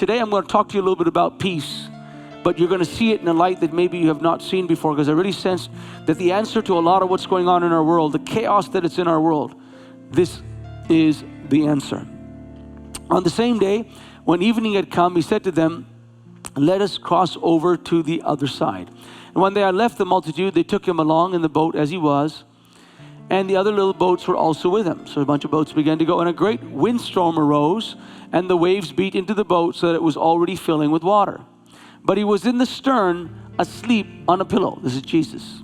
today I'm going to talk to you a little bit about peace, but you're going to see it in a light that maybe you have not seen before, because I really sense that the answer to a lot of what's going on in our world, the chaos that it's in our world, this is the answer. On the same day, when evening had come, he said to them, let us cross over to the other side. And when they had left the multitude, they took him along in the boat as he was, and the other little boats were also with him. So a bunch of boats began to go, and a great windstorm arose, and the waves beat into the boat so that it was already filling with water. But he was in the stern, asleep on a pillow. This is Jesus.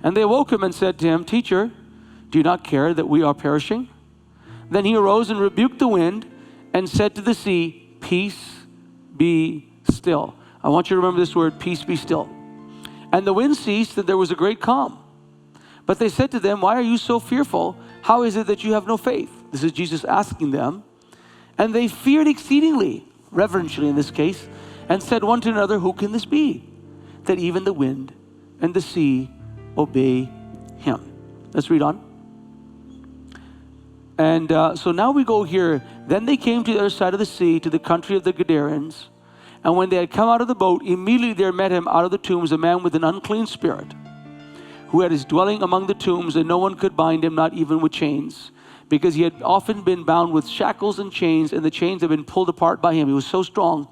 And they awoke him and said to him, Teacher, do you not care that we are perishing? Then he arose and rebuked the wind and said to the sea, Peace, be still. I want you to remember this word, peace, be still. And the wind ceased, and there was a great calm. But they said to them, why are you so fearful? How is it that you have no faith? This is Jesus asking them. And they feared exceedingly, reverentially in this case, and said one to another, who can this be, that even the wind and the sea obey him? Let's read on. And so now we go here. Then they came to the other side of the sea, to the country of the Gadarenes. And when they had come out of the boat, immediately there met him out of the tombs a man with an unclean spirit, who had his dwelling among the tombs, and no one could bind him, not even with chains, because he had often been bound with shackles and chains, and the chains had been pulled apart by him. He was so strong,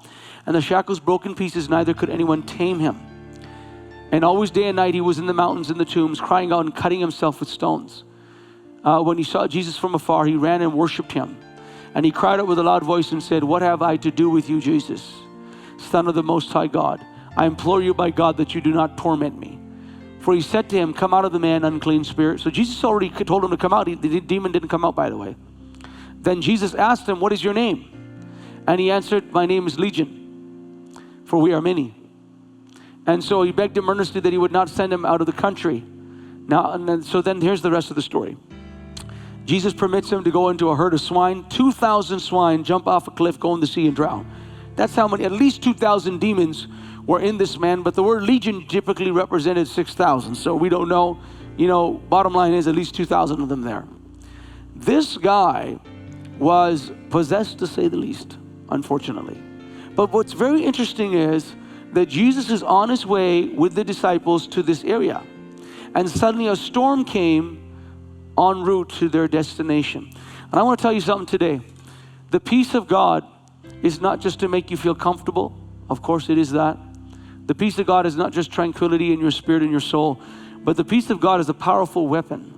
and the shackles broke in pieces, neither could anyone tame him. And always day and night he was in the mountains and the tombs, crying out and cutting himself with stones. When he saw Jesus from afar, he ran and worshipped him. And he cried out with a loud voice and said, what have I to do with you, Jesus, Son of the Most High God? I implore you by God that you do not torment me. For he said to him, come out of the man, unclean spirit. So Jesus already told him to come out. The demon didn't come out, by the way. Then Jesus asked him, what is your name? And he answered, my name is Legion, for we are many. And so he begged him earnestly that he would not send him out of the country. So then here's the rest of the story. Jesus permits him to go into a herd of swine. 2,000 swine jump off a cliff, go in the sea and drown. That's how many, at least 2,000 demons were in this man, but the word legion typically represented 6,000. So we don't know, bottom line is at least 2,000 of them there. This guy was possessed, to say the least, unfortunately. But what's very interesting is that Jesus is on his way with the disciples to this area. And suddenly a storm came en route to their destination. And I want to tell you something today. The peace of God is not just to make you feel comfortable. Of course it is that. The peace of God is not just tranquility in your spirit and your soul, but the peace of God is a powerful weapon.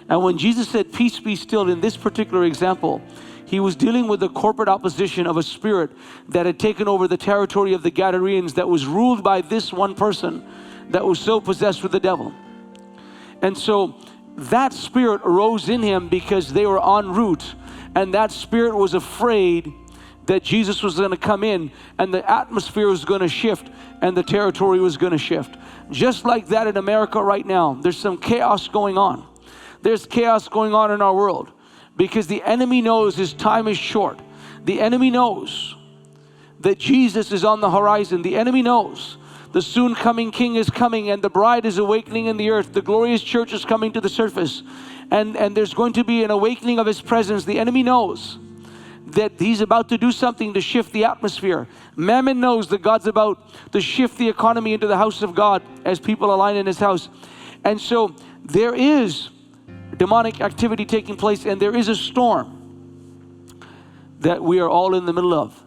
And when Jesus said, peace be still, in this particular example, he was dealing with the corporate opposition of a spirit that had taken over the territory of the Gadarenes, that was ruled by this one person that was so possessed with the devil. And so that spirit arose in him because they were en route, and that spirit was afraid that Jesus was going to come in, and the atmosphere was going to shift, and the territory was going to shift. Just like that in America right now, there's some chaos going on. There's chaos going on in our world because the enemy knows his time is short. The enemy knows that Jesus is on the horizon. The enemy knows the soon coming King is coming, and the bride is awakening in the earth. The glorious church is coming to the surface, and there's going to be an awakening of his presence. The enemy knows that he's about to do something to shift the atmosphere. Mammon knows that God's about to shift the economy into the house of God as people align in his house. And so there is demonic activity taking place, and there is a storm that we are all in the middle of.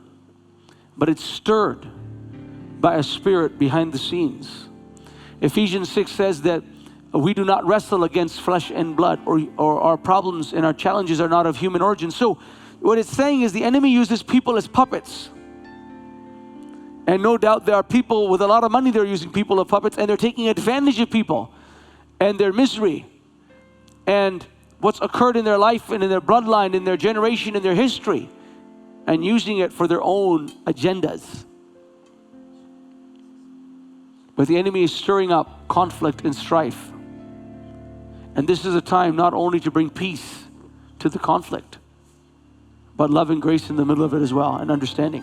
But it's stirred by a spirit behind the scenes. Ephesians 6 says that we do not wrestle against flesh and blood, or our problems and our challenges are not of human origin. So what it's saying is the enemy uses people as puppets. And no doubt there are people with a lot of money, they're using people as puppets, and they're taking advantage of people and their misery and what's occurred in their life and in their bloodline, in their generation, in their history, and using it for their own agendas. But the enemy is stirring up conflict and strife. And this is a time not only to bring peace to the conflict, but love and grace in the middle of it as well, and understanding.